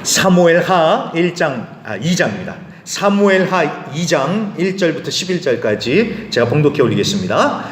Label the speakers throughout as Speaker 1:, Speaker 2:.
Speaker 1: 사무엘하 2장입니다. 사무엘하 2장 1절부터 11절까지 제가 봉독해 올리겠습니다.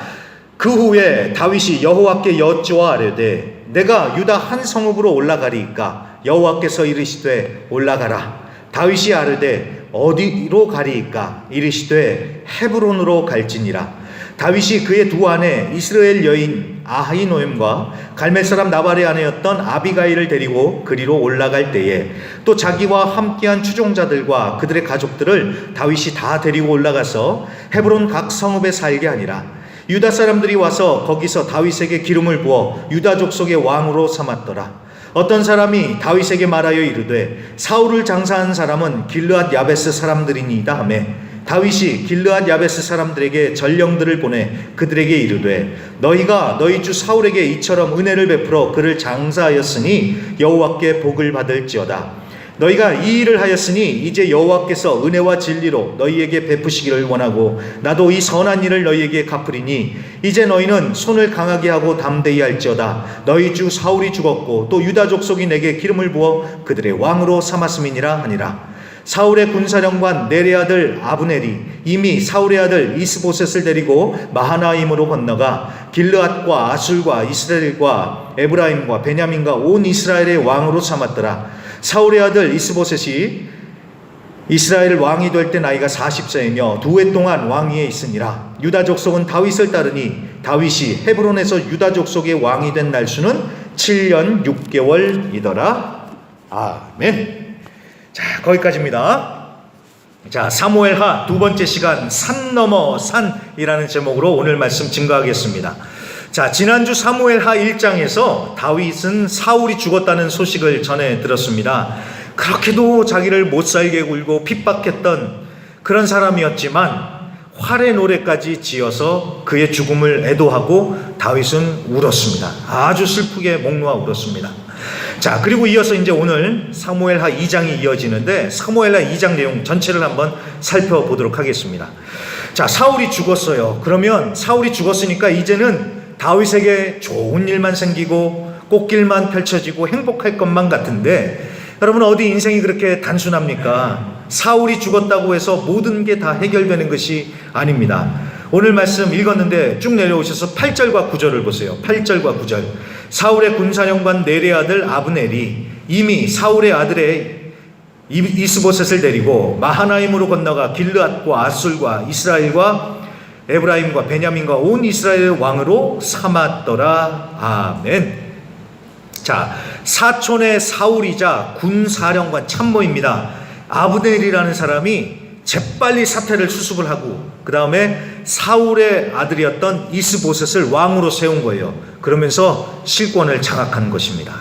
Speaker 1: 그 후에 다윗이 여호와께 여쭈어 아뢰되 내가 유다 한 성읍으로 올라가리이까? 여호와께서 이르시되 올라가라. 다윗이 아뢰되 어디로 가리이까? 이르시되 헤브론으로 갈지니라. 다윗이 그의 두 아내 이스라엘 여인 아히노엠과 갈멜 사람 나발의 아내였던 아비가일을 데리고 그리로 올라갈 때에 또 자기와 함께한 추종자들과 그들의 가족들을 다윗이 다 데리고 올라가서 헤브론 각 성읍에 살게 하니라. 유다 사람들이 와서 거기서 다윗에게 기름을 부어 유다 족속의 왕으로 삼았더라. 어떤 사람이 다윗에게 말하여 이르되 사울을 장사한 사람은 길르앗 야베스 사람들이니이다 하며 다윗이 길르앗 야베스 사람들에게 전령들을 보내 그들에게 이르되 너희가 너희 주 사울에게 이처럼 은혜를 베풀어 그를 장사하였으니 여호와께 복을 받을지어다. 너희가 이 일을 하였으니 이제 여호와께서 은혜와 진리로 너희에게 베푸시기를 원하고 나도 이 선한 일을 너희에게 갚으리니 이제 너희는 손을 강하게 하고 담대히 할지어다. 너희 주 사울이 죽었고 또 유다 족속이 내게 기름을 부어 그들의 왕으로 삼았음이니라 하니라. 사울의 군사령관 넬의 아들 아브넬이 이미 사울의 아들 이스보셋을 데리고 마하나임으로 건너가 길르앗과 아술과 이스라엘과 에브라임과 베냐민과 온 이스라엘의 왕으로 삼았더라. 사울의 아들 이스보셋이 이스라엘 왕이 될 때 나이가 40세이며 두 해 동안 왕위에 있으니라. 유다 족속은 다윗을 따르니 다윗이 헤브론에서 유다 족속의 왕이 된 날수는 7년 6개월이더라. 아멘. 자, 거기까지입니다. 자, 사무엘하 두 번째 시간 산 넘어 산이라는 제목으로 오늘 말씀 증거하겠습니다. 자, 지난주 사무엘하 1장에서 다윗은 사울이 죽었다는 소식을 전해 들었습니다. 그렇게도 자기를 못살게 굴고 핍박했던 그런 사람이었지만 활의 노래까지 지어서 그의 죽음을 애도하고 다윗은 울었습니다. 아주 슬프게 목 놓아 울었습니다. 자, 그리고 이어서 이제 오늘 사무엘하 2장이 이어지는데 사무엘하 2장 내용 전체를 한번 살펴보도록 하겠습니다. 자, 사울이 죽었어요. 그러면 사울이 죽었으니까 이제는 다윗에게 좋은 일만 생기고 꽃길만 펼쳐지고 행복할 것만 같은데 여러분, 어디 인생이 그렇게 단순합니까? 사울이 죽었다고 해서 모든 게 다 해결되는 것이 아닙니다. 오늘 말씀 읽었는데 쭉 내려오셔서 8절과 9절을 보세요. 8절과 9절. 사울의 군사령관 넬의 아들 아브넬이 이미 사울의 아들의 이스보셋을 데리고 마하나임으로 건너가 길르앗과 아술과 이스라엘과 에브라임과 베냐민과 온 이스라엘의 왕으로 삼았더라. 아멘. 자, 사촌의 사울이자 군사령관 참모입니다. 아브넬이라는 사람이 재빨리 사태를 수습을 하고 그 다음에 사울의 아들이었던 이스보셋을 왕으로 세운 거예요. 그러면서 실권을 장악한 것입니다.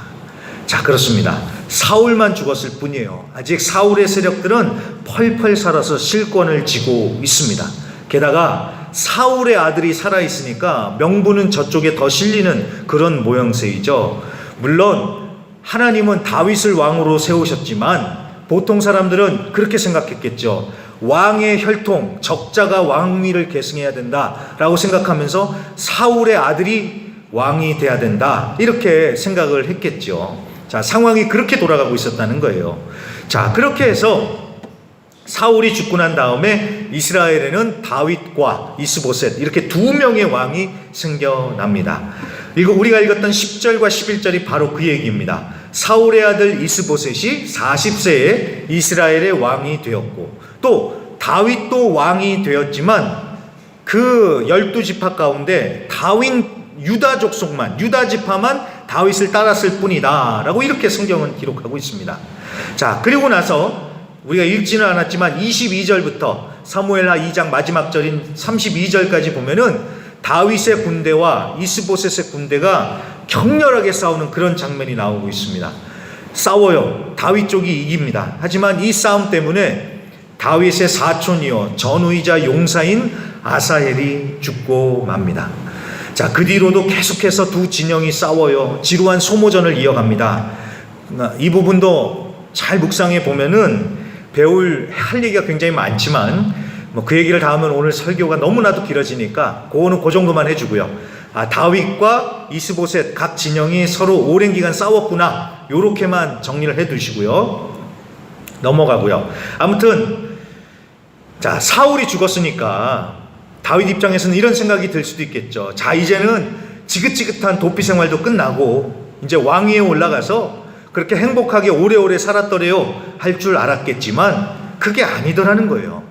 Speaker 1: 자, 그렇습니다. 사울만 죽었을 뿐이에요. 아직 사울의 세력들은 펄펄 살아서 실권을 쥐고 있습니다. 게다가 사울의 아들이 살아있으니까 명분은 저쪽에 더 실리는 그런 모양새이죠. 물론 하나님은 다윗을 왕으로 세우셨지만 보통 사람들은 그렇게 생각했겠죠. 왕의 혈통, 적자가 왕위를 계승해야 된다라고 생각하면서 사울의 아들이 왕이 돼야 된다, 이렇게 생각을 했겠죠. 자, 상황이 그렇게 돌아가고 있었다는 거예요. 자, 그렇게 해서 사울이 죽고 난 다음에 이스라엘에는 다윗과 이스보셋 이렇게 두 명의 왕이 생겨납니다. 그리고 우리가 읽었던 10절과 11절이 바로 그 얘기입니다. 사울의 아들 이스보셋이 40세에 이스라엘의 왕이 되었고 또 다윗도 왕이 되었지만 그 12지파 가운데 다윗 유다 족속만, 유다 지파만 다윗을 따랐을 뿐이다 라고 이렇게 성경은 기록하고 있습니다. 자, 그리고 나서 우리가 읽지는 않았지만 22절부터 사무엘하 2장 마지막 절인 32절까지 보면은 다윗의 군대와 이스보셋의 군대가 격렬하게 싸우는 그런 장면이 나오고 있습니다. 싸워요. 다윗 쪽이 이깁니다. 하지만 이 싸움 때문에 다윗의 사촌이요 전우이자 용사인 아사헬이 죽고 맙니다. 자, 그 뒤로도 계속해서 두 진영이 싸워요. 지루한 소모전을 이어갑니다. 이 부분도 잘 묵상해 보면은 할 얘기가 굉장히 많지만 그 얘기를 다 하면 오늘 설교가 너무나도 길어지니까 그거는 그 정도만 해주고요. 다윗과 이스보셋 각 진영이 서로 오랜 기간 싸웠구나, 요렇게만 정리를 해 두시고요. 넘어가고요. 아무튼 자, 사울이 죽었으니까 다윗 입장에서는 이런 생각이 들 수도 있겠죠. 자, 이제는 지긋지긋한 도피 생활도 끝나고 이제 왕위에 올라가서 그렇게 행복하게 오래오래 살았더래요 할 줄 알았겠지만 그게 아니더라는 거예요.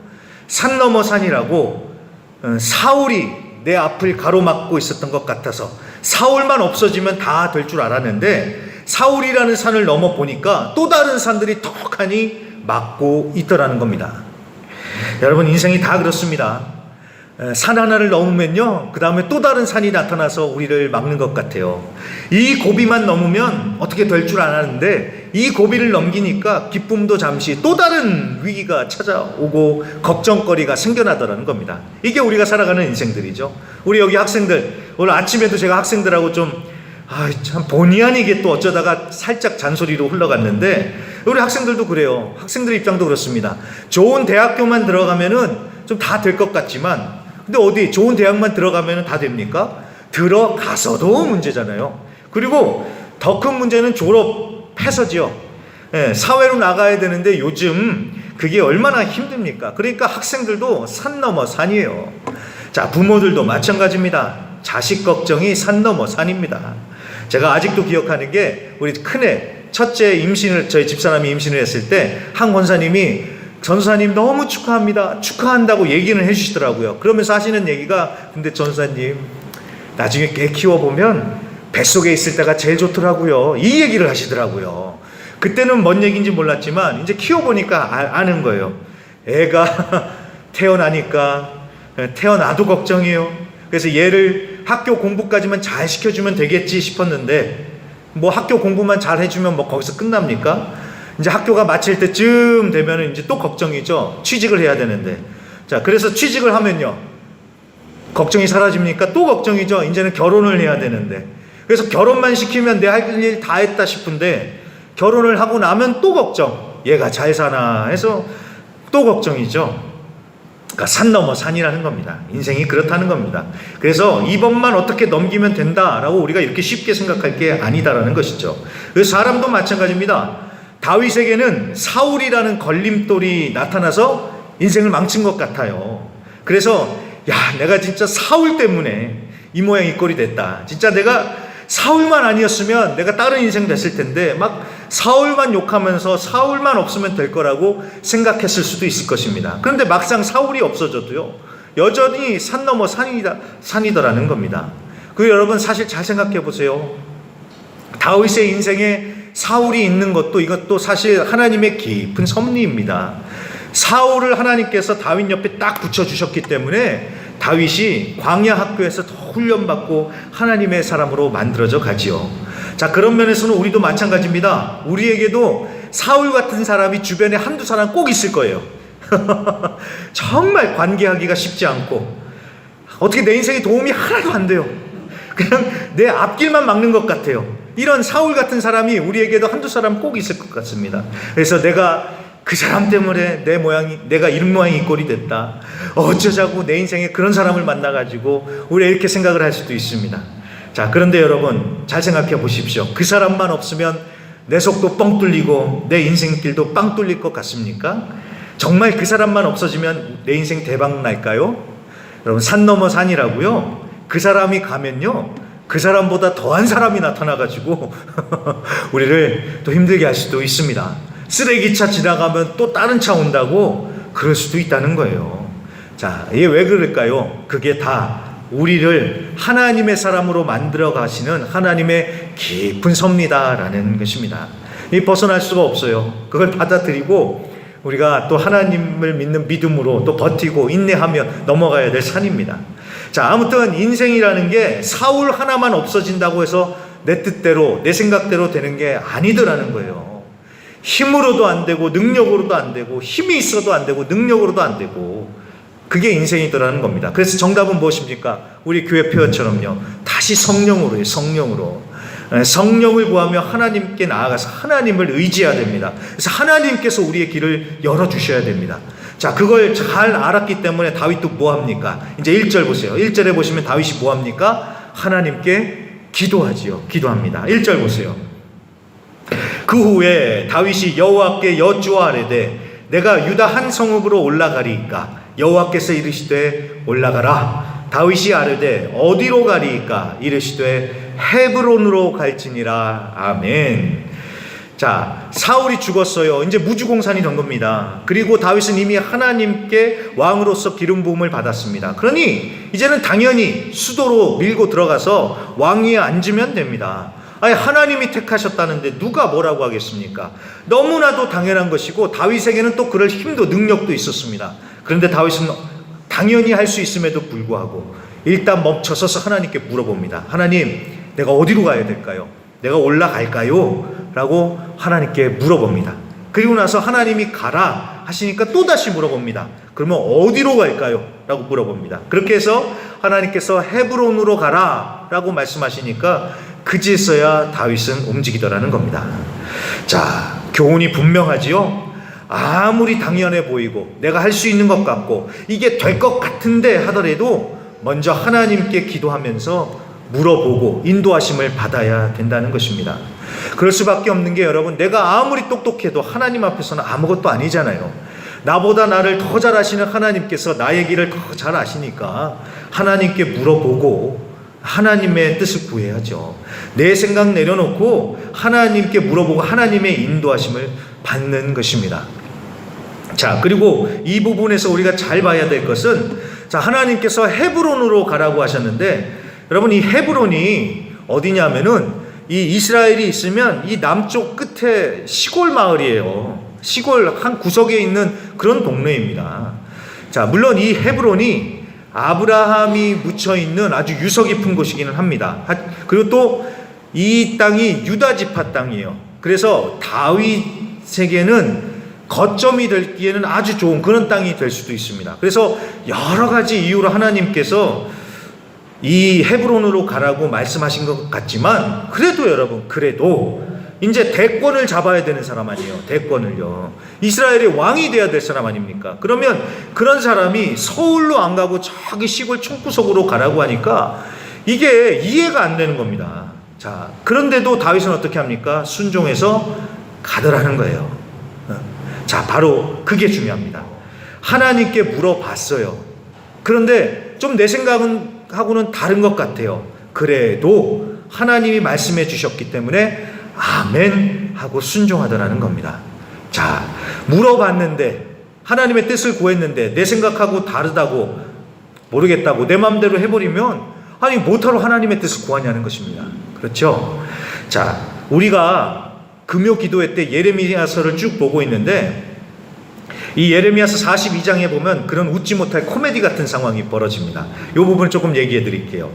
Speaker 1: 산 넘어 산이라고 사울이 내 앞을 가로막고 있었던 것 같아서 사울만 없어지면 다 될 줄 알았는데 사울이라는 산을 넘어 보니까 또 다른 산들이 턱하니 막고 있더라는 겁니다. 여러분, 인생이 다 그렇습니다. 산 하나를 넘으면요, 그 다음에 또 다른 산이 나타나서 우리를 막는 것 같아요. 이 고비만 넘으면 어떻게 될 줄 알았는데 이 고비를 넘기니까 기쁨도 잠시 또 다른 위기가 찾아오고 걱정거리가 생겨나더라는 겁니다. 이게 우리가 살아가는 인생들이죠. 우리 여기 학생들, 오늘 아침에도 제가 학생들하고 좀 참 본의 아니게 또 어쩌다가 살짝 잔소리로 흘러갔는데 우리 학생들도 그래요. 학생들 입장도 그렇습니다. 좋은 대학교만 들어가면은 좀 다 될 것 같지만 근데 어디 좋은 대학만 들어가면 다 됩니까? 들어가서도 문제잖아요. 그리고 더 큰 문제는 졸업해서지요. 사회로 나가야 되는데 요즘 그게 얼마나 힘듭니까? 그러니까 학생들도 산 넘어 산이에요. 자, 부모들도 마찬가지입니다. 자식 걱정이 산 넘어 산입니다. 제가 아직도 기억하는 게 우리 큰애 첫째 임신을, 저희 집사람이 임신을 했을 때 한 권사님이 전사님 너무 축하합니다, 축하한다고 얘기는 해주시더라고요. 그러면서 하시는 얘기가 근데 전사님 나중에 애 키워보면 뱃속에 있을 때가 제일 좋더라고요, 이 얘기를 하시더라고요. 그때는 뭔 얘기인지 몰랐지만 이제 키워보니까 아는 거예요. 애가 태어나니까 태어나도 걱정이에요. 그래서 얘를 학교 공부까지만 잘 시켜주면 되겠지 싶었는데 뭐 학교 공부만 잘 해주면 뭐 거기서 끝납니까? 이제 학교가 마칠 때쯤 되면 이제 또 걱정이죠. 취직을 해야 되는데. 자, 그래서 취직을 하면요, 걱정이 사라집니까? 또 걱정이죠. 이제는 결혼을 해야 되는데. 그래서 결혼만 시키면 내 할 일 다 했다 싶은데 결혼을 하고 나면 또 걱정. 얘가 잘 사나 해서 또 걱정이죠. 그러니까 산 넘어 산이라는 겁니다. 인생이 그렇다는 겁니다. 그래서 이번만 어떻게 넘기면 된다라고 우리가 이렇게 쉽게 생각할 게 아니다라는 것이죠. 그래서 사람도 마찬가지입니다. 다윗에게는 사울이라는 걸림돌이 나타나서 인생을 망친 것 같아요. 그래서 야, 내가 진짜 사울 때문에 이 모양 이 꼴이 됐다. 진짜 내가 사울만 아니었으면 내가 다른 인생 됐을 텐데 막 사울만 욕하면서 사울만 없으면 될 거라고 생각했을 수도 있을 것입니다. 그런데 막상 사울이 없어져도요, 여전히 산 넘어 산이더라는 겁니다. 그 여러분 사실 잘 생각해 보세요. 다윗의 인생에 사울이 있는 것도 이것도 사실 하나님의 깊은 섭리입니다. 사울을 하나님께서 다윗 옆에 딱 붙여주셨기 때문에 다윗이 광야 학교에서 더 훈련받고 하나님의 사람으로 만들어져 가지요. 자, 그런 면에서는 우리도 마찬가지입니다. 우리에게도 사울 같은 사람이 주변에 한두 사람 꼭 있을 거예요. 정말 관계하기가 쉽지 않고 어떻게 내 인생에 도움이 하나도 안 돼요. 그냥 내 앞길만 막는 것 같아요. 이런 사울 같은 사람이 우리에게도 한두 사람 꼭 있을 것 같습니다. 그래서 내가 그 사람 때문에 내가 이런 모양이 이 꼴이 됐다, 어쩌자고 내 인생에 그런 사람을 만나가지고 우리가 이렇게 생각을 할 수도 있습니다. 자, 그런데 여러분 잘 생각해 보십시오. 그 사람만 없으면 내 속도 뻥 뚫리고 내 인생길도 빵 뚫릴 것 같습니까? 정말 그 사람만 없어지면 내 인생 대박 날까요? 여러분, 산 넘어 산이라고요. 그 사람이 가면요, 그 사람보다 더한 사람이 나타나가지고 우리를 또 힘들게 할 수도 있습니다. 쓰레기차 지나가면 또 다른 차 온다고 그럴 수도 있다는 거예요. 자, 이게 왜 그럴까요? 그게 다 우리를 하나님의 사람으로 만들어 가시는 하나님의 깊은 섭리다라는 것입니다. 이 벗어날 수가 없어요. 그걸 받아들이고 우리가 또 하나님을 믿는 믿음으로 또 버티고 인내하며 넘어가야 될 산입니다. 자, 아무튼 인생이라는 게 사울 하나만 없어진다고 해서 내 뜻대로 내 생각대로 되는 게 아니더라는 거예요. 힘으로도 안 되고 능력으로도 안 되고 힘이 있어도 안 되고 능력으로도 안 되고 그게 인생이더라는 겁니다. 그래서 정답은 무엇입니까? 우리 교회 표현처럼요, 다시 성령으로 해요. 성령을 구하며 하나님께 나아가서 하나님을 의지해야 됩니다. 그래서 하나님께서 우리의 길을 열어주셔야 됩니다. 자, 그걸 잘 알았기 때문에 다윗도 뭐합니까? 이제 1절 보세요. 1절에 보시면 다윗이 뭐합니까? 하나님께 기도하지요. 기도합니다. 1절 보세요. 그 후에 다윗이 여호와께 여쭈아뢰되 내가 유다 한 성읍으로 올라가리이까 여호와께서 이르시되 올라가라. 다윗이 아뢰되 어디로 가리이까 이르시되 헤브론으로 갈지니라. 아멘. 자, 사울이 죽었어요. 이제 무주공산이 된 겁니다. 그리고 다윗은 이미 하나님께 왕으로서 기름 부음을 받았습니다. 그러니 이제는 당연히 수도로 밀고 들어가서 왕위에 앉으면 됩니다. 아니, 하나님이 택하셨다는데 누가 뭐라고 하겠습니까? 너무나도 당연한 것이고 다윗에게는 또 그럴 힘도 능력도 있었습니다. 그런데 다윗은 당연히 할 수 있음에도 불구하고 일단 멈춰서서 하나님께 물어봅니다. 하나님, 내가 어디로 가야 될까요? 내가 올라갈까요? 라고 하나님께 물어봅니다. 그리고 나서 하나님이 가라 하시니까 또다시 물어봅니다. 그러면 어디로 갈까요? 라고 물어봅니다. 그렇게 해서 하나님께서 헤브론으로 가라 라고 말씀하시니까 그제서야 다윗은 움직이더라는 겁니다. 자, 교훈이 분명하지요? 아무리 당연해 보이고 내가 할 수 있는 것 같고 이게 될 것 같은데 하더라도 먼저 하나님께 기도하면서 물어보고 인도하심을 받아야 된다는 것입니다. 그럴 수밖에 없는 게 여러분, 내가 아무리 똑똑해도 하나님 앞에서는 아무것도 아니잖아요. 나보다 나를 더 잘 아시는 하나님께서 나의 길을 더 잘 아시니까 하나님께 물어보고 하나님의 뜻을 구해야죠. 내 생각 내려놓고 하나님께 물어보고 하나님의 인도하심을 받는 것입니다. 자, 그리고 이 부분에서 우리가 잘 봐야 될 것은, 자, 하나님께서 헤브론으로 가라고 하셨는데, 여러분, 이 헤브론이 어디냐면은 이 이스라엘이 있으면 이 남쪽 끝에 시골 마을이에요. 시골 한 구석에 있는 그런 동네입니다. 자, 물론 이 헤브론이 아브라함이 묻혀 있는 아주 유서 깊은 곳이기는 합니다. 그리고 또 이 땅이 유다 지파 땅이에요. 그래서 다윗에게는 거점이 되기에는 아주 좋은 그런 땅이 될 수도 있습니다. 그래서 여러 가지 이유로 하나님께서 이 헤브론으로 가라고 말씀하신 것 같지만, 그래도 여러분, 그래도 이제 대권을 잡아야 되는 사람 아니에요. 대권을요. 이스라엘의 왕이 돼야 될 사람 아닙니까? 그러면 그런 사람이 서울로 안 가고 저기 시골 총구석으로 가라고 하니까 이게 이해가 안 되는 겁니다. 자, 그런데도 다윗은 어떻게 합니까? 순종해서 가더라는 거예요. 자, 바로 그게 중요합니다. 하나님께 물어봤어요. 그런데 좀 내 생각하고는 다른 것 같아요. 그래도 하나님이 말씀해 주셨기 때문에 아멘 하고 순종하더라는 겁니다. 자, 물어봤는데 하나님의 뜻을 구했는데 내 생각하고 다르다고 모르겠다고 내 마음대로 해버리면, 아니 못하러 하나님의 뜻을 구하냐는 것입니다. 그렇죠? 자, 우리가 금요 기도회 때 예레미야서를 쭉 보고 있는데 이 예레미야서 42장에 보면 그런 웃지 못할 코미디 같은 상황이 벌어집니다. 이 부분을 조금 얘기해 드릴게요.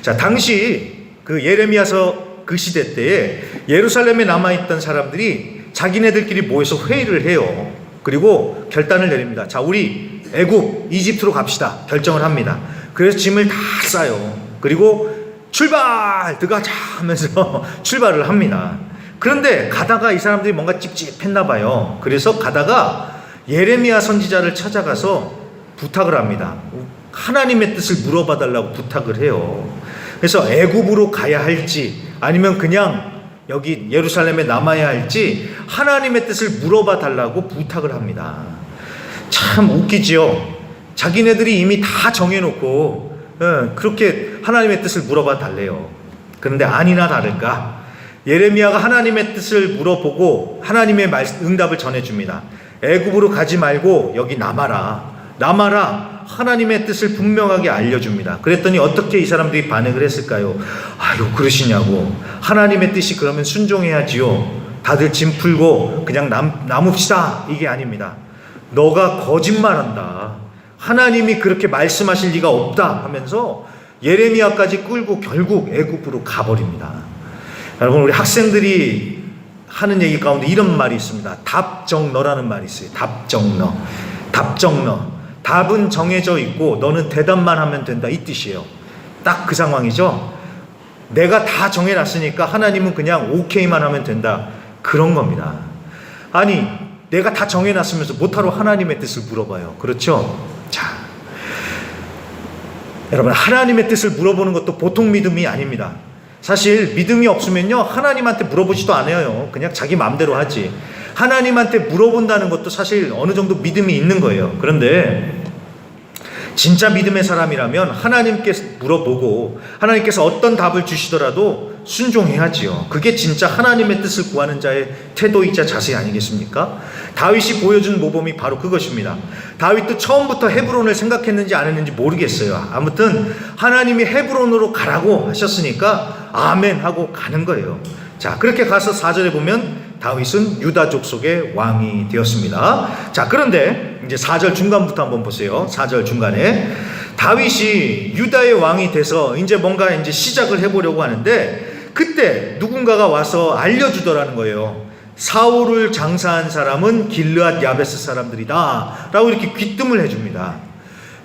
Speaker 1: 자, 당시 그 예레미야서 그 시대 때에 예루살렘에 남아있던 사람들이 자기네들끼리 모여서 회의를 해요. 그리고 결단을 내립니다. 자, 우리 애굽, 이집트로 갑시다. 결정을 합니다. 그래서 짐을 다 싸요. 그리고 출발! 들어가자! 하면서 출발을 합니다. 그런데 가다가 이 사람들이 뭔가 찝찝했나 봐요. 그래서 가다가 예레미야 선지자를 찾아가서 부탁을 합니다. 하나님의 뜻을 물어봐 달라고 부탁을 해요. 그래서 애굽으로 가야 할지 아니면 그냥 여기 예루살렘에 남아야 할지 하나님의 뜻을 물어봐 달라고 부탁을 합니다. 참 웃기지요. 자기네들이 이미 다 정해놓고 그렇게 하나님의 뜻을 물어봐 달래요. 그런데 아니나 다를까 예레미야가 하나님의 뜻을 물어보고 하나님의 응답을 전해줍니다. 애굽으로 가지 말고 여기 남아라. 하나님의 뜻을 분명하게 알려줍니다. 그랬더니 어떻게 이 사람들이 반응을 했을까요? 아유, 그러시냐고. 하나님의 뜻이 그러면 순종해야지요. 다들 짐 풀고 그냥 남읍시다. 이게 아닙니다. 너가 거짓말한다. 하나님이 그렇게 말씀하실 리가 없다 하면서 예레미야까지 끌고 결국 애굽으로 가버립니다. 여러분, 우리 학생들이 하는 얘기 가운데 이런 말이 있습니다. 답정너라는 말이 있어요. 답정너. 답은 정해져 있고 너는 대답만 하면 된다, 이 뜻이에요. 딱 그 상황이죠. 내가 다 정해놨으니까 하나님은 그냥 오케이만 하면 된다, 그런 겁니다. 아니, 내가 다 정해놨으면서 못하러 하나님의 뜻을 물어봐요. 그렇죠? 자, 여러분, 하나님의 뜻을 물어보는 것도 보통 믿음이 아닙니다. 사실 믿음이 없으면요 하나님한테 물어보지도 않아요. 그냥 자기 마음대로 하지. 하나님한테 물어본다는 것도 사실 어느 정도 믿음이 있는 거예요. 그런데 진짜 믿음의 사람이라면 하나님께 물어보고 하나님께서 어떤 답을 주시더라도 순종해야지요. 그게 진짜 하나님의 뜻을 구하는 자의 태도이자 자세 아니겠습니까? 다윗이 보여준 모범이 바로 그것입니다. 다윗도 처음부터 헤브론을 생각했는지 안 했는지 모르겠어요. 아무튼 하나님이 헤브론으로 가라고 하셨으니까 아멘 하고 가는 거예요. 자, 그렇게 가서 4절에 보면 다윗은 유다 족속의 왕이 되었습니다. 자, 그런데 이제 4절 중간부터 한번 보세요. 4절 중간에 다윗이 유다의 왕이 돼서 이제 뭔가 이제 시작을 해보려고 하는데 그때 누군가가 와서 알려주더라는 거예요. 사울을 장사한 사람은 길르앗 야베스 사람들이다 라고 이렇게 귀뜸을 해줍니다.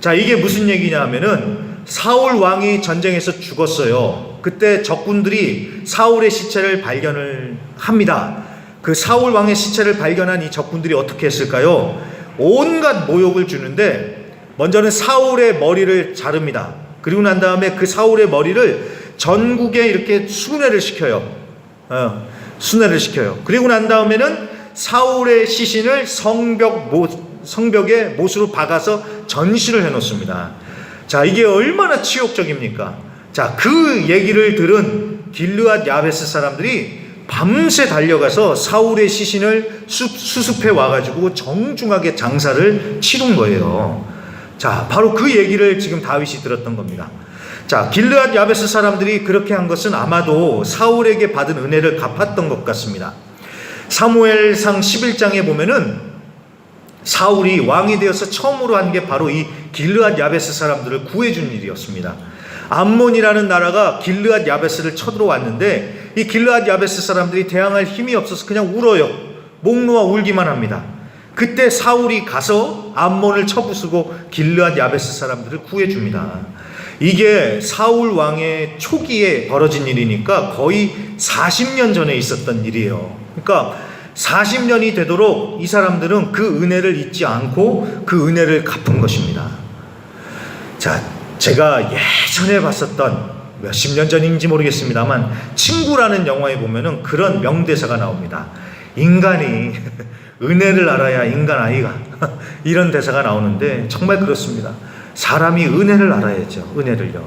Speaker 1: 자, 이게 무슨 얘기냐 하면은 사울 왕이 전쟁에서 죽었어요. 그때 적군들이 사울의 시체를 발견을 합니다. 그 사울 왕의 시체를 발견한 이 적군들이 어떻게 했을까요? 온갖 모욕을 주는데 먼저는 사울의 머리를 자릅니다. 그리고 난 다음에 그 사울의 머리를 전국에 이렇게 순회를 시켜요. 순회를 시켜요. 그리고 난 다음에는 사울의 시신을 성벽에 못으로 박아서 전시를 해놓습니다. 자, 이게 얼마나 치욕적입니까? 자, 그 얘기를 들은 길르앗 야베스 사람들이 밤새 달려가서 사울의 시신을 수습해 와가지고 정중하게 장사를 치른 거예요. 자, 바로 그 얘기를 지금 다윗이 들었던 겁니다. 자, 길르앗 야베스 사람들이 그렇게 한 것은 아마도 사울에게 받은 은혜를 갚았던 것 같습니다. 사무엘상 11장에 보면은 사울이 왕이 되어서 처음으로 한 게 바로 이 길르앗 야베스 사람들을 구해준 일이었습니다. 암몬이라는 나라가 길르앗 야베스를 쳐들어왔는데 이 길르앗 야베스 사람들이 대항할 힘이 없어서 그냥 울어요. 목 놓아 울기만 합니다. 그때 사울이 가서 암몬을 쳐부수고 길르앗 야베스 사람들을 구해줍니다. 이게 사울 왕의 초기에 벌어진 일이니까 거의 40년 전에 있었던 일이에요. 그러니까 40년이 되도록 이 사람들은 그 은혜를 잊지 않고 그 은혜를 갚은 것입니다. 자, 제가 예전에 봤었던 몇십 년 전인지 모르겠습니다만 친구라는 영화에 보면은 그런 명대사가 나옵니다. 인간이 은혜를 알아야 인간 아이가 이런 대사가 나오는데 정말 그렇습니다. 사람이 은혜를 알아야죠. 은혜를요.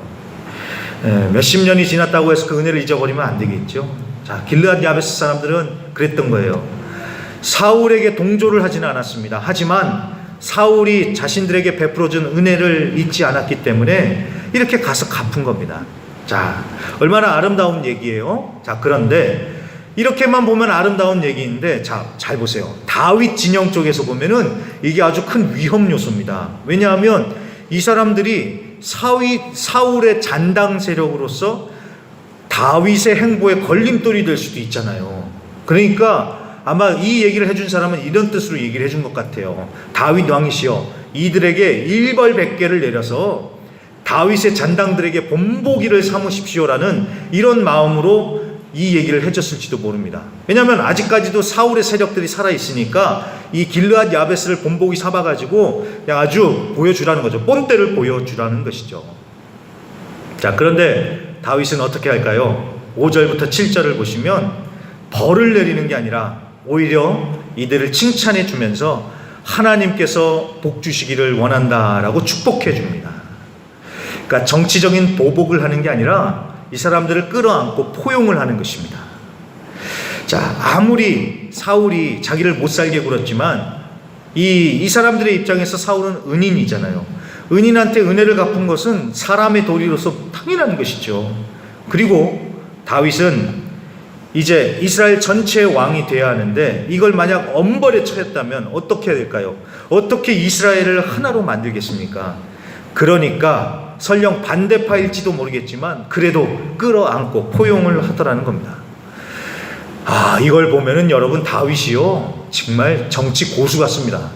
Speaker 1: 몇십 년이 지났다고 해서 그 은혜를 잊어버리면 안 되겠죠. 자, 길르앗 야베스 사람들은 그랬던 거예요. 사울에게 동조를 하지는 않았습니다. 하지만 사울이 자신들에게 베풀어준 은혜를 잊지 않았기 때문에 이렇게 가서 갚은 겁니다. 자, 얼마나 아름다운 얘기예요. 자, 그런데 이렇게만 보면 아름다운 얘기인데, 자, 잘 보세요. 다윗 진영 쪽에서 보면은 이게 아주 큰 위험 요소입니다. 왜냐하면 이 사람들이 사울의 잔당 세력으로서 다윗의 행보에 걸림돌이 될 수도 있잖아요. 그러니까 아마 이 얘기를 해준 사람은 이런 뜻으로 얘기를 해준 것 같아요. 다윗 왕이시여, 이들에게 일벌백계를 내려서 다윗의 잔당들에게 본보기를 삼으십시오라는 이런 마음으로 이 얘기를 해줬을지도 모릅니다. 왜냐하면 아직까지도 사울의 세력들이 살아있으니까 이 길르앗 야베스를 본보기 삼아가지고 그냥 아주 보여주라는 거죠. 본때를 보여주라는 것이죠. 자, 그런데 다윗은 어떻게 할까요? 5절부터 7절을 보시면 벌을 내리는 게 아니라 오히려 이들을 칭찬해 주면서 하나님께서 복 주시기를 원한다라고 축복해 줍니다. 그러니까 정치적인 보복을 하는 게 아니라 이 사람들을 끌어안고 포용을 하는 것입니다. 자, 아무리 사울이 자기를 못 살게 굴었지만 이 사람들의 입장에서 사울은 은인이잖아요. 은인한테 은혜를 갚은 것은 사람의 도리로서 당연한 것이죠. 그리고 다윗은 이제 이스라엘 전체의 왕이 되어야 하는데 이걸 만약 엄벌에 처했다면 어떻게 해야 될까요? 어떻게 이스라엘을 하나로 만들겠습니까? 그러니까 설령 반대파일지도 모르겠지만 그래도 끌어안고 포용을 하더라는 겁니다. 아, 이걸 보면은 여러분 다윗이요 정말 정치 고수 같습니다.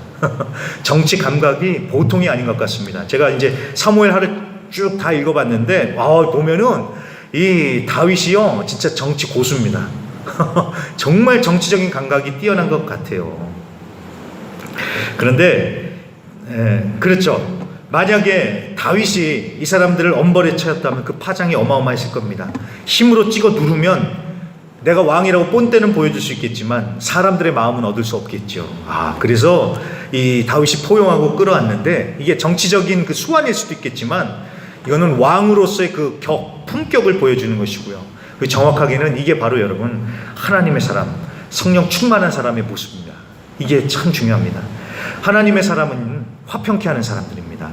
Speaker 1: 정치 감각이 보통이 아닌 것 같습니다. 제가 이제 사무엘하를 쭉 다 읽어봤는데 보면은 이 다윗이요 진짜 정치 고수입니다. 정말 정치적인 감각이 뛰어난 것 같아요. 그런데 그렇죠. 만약에 다윗이 이 사람들을 엄벌에 차였다면 그 파장이 어마어마했을 겁니다. 힘으로 찍어 누르면 내가 왕이라고 뽐때는 보여줄 수 있겠지만 사람들의 마음은 얻을 수 없겠죠. 그래서 이 다윗이 포용하고 끌어왔는데 이게 정치적인 그 수완일 수도 있겠지만 이거는 왕으로서의 그 품격을 보여주는 것이고요. 정확하게는 이게 바로 여러분 하나님의 사람, 성령 충만한 사람의 모습입니다. 이게 참 중요합니다. 하나님의 사람은 화평케 하는 사람들입니다.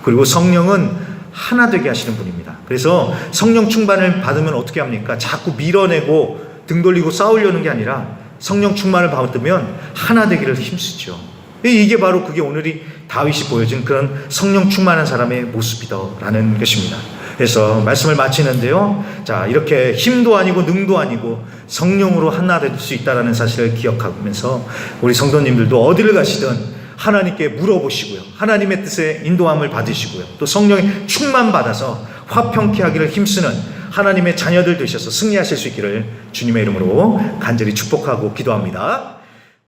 Speaker 1: 그리고 성령은 하나 되게 하시는 분입니다. 그래서 성령 충만을 받으면 어떻게 합니까? 자꾸 밀어내고 등 돌리고 싸우려는 게 아니라 성령 충만을 받으면 하나 되기를 힘쓰죠. 이게 바로 그게 오늘이 다윗이 보여준 그런 성령 충만한 사람의 모습이다라는 것입니다. 그래서 말씀을 마치는데요. 자, 이렇게 힘도 아니고 능도 아니고 성령으로 하나 될 수 있다는 사실을 기억하면서 우리 성도님들도 어디를 가시든 하나님께 물어보시고요. 하나님의 뜻에 인도함을 받으시고요. 또 성령의 충만 받아서 화평케 하기를 힘쓰는 하나님의 자녀들 되셔서 승리하실 수 있기를 주님의 이름으로 간절히 축복하고 기도합니다.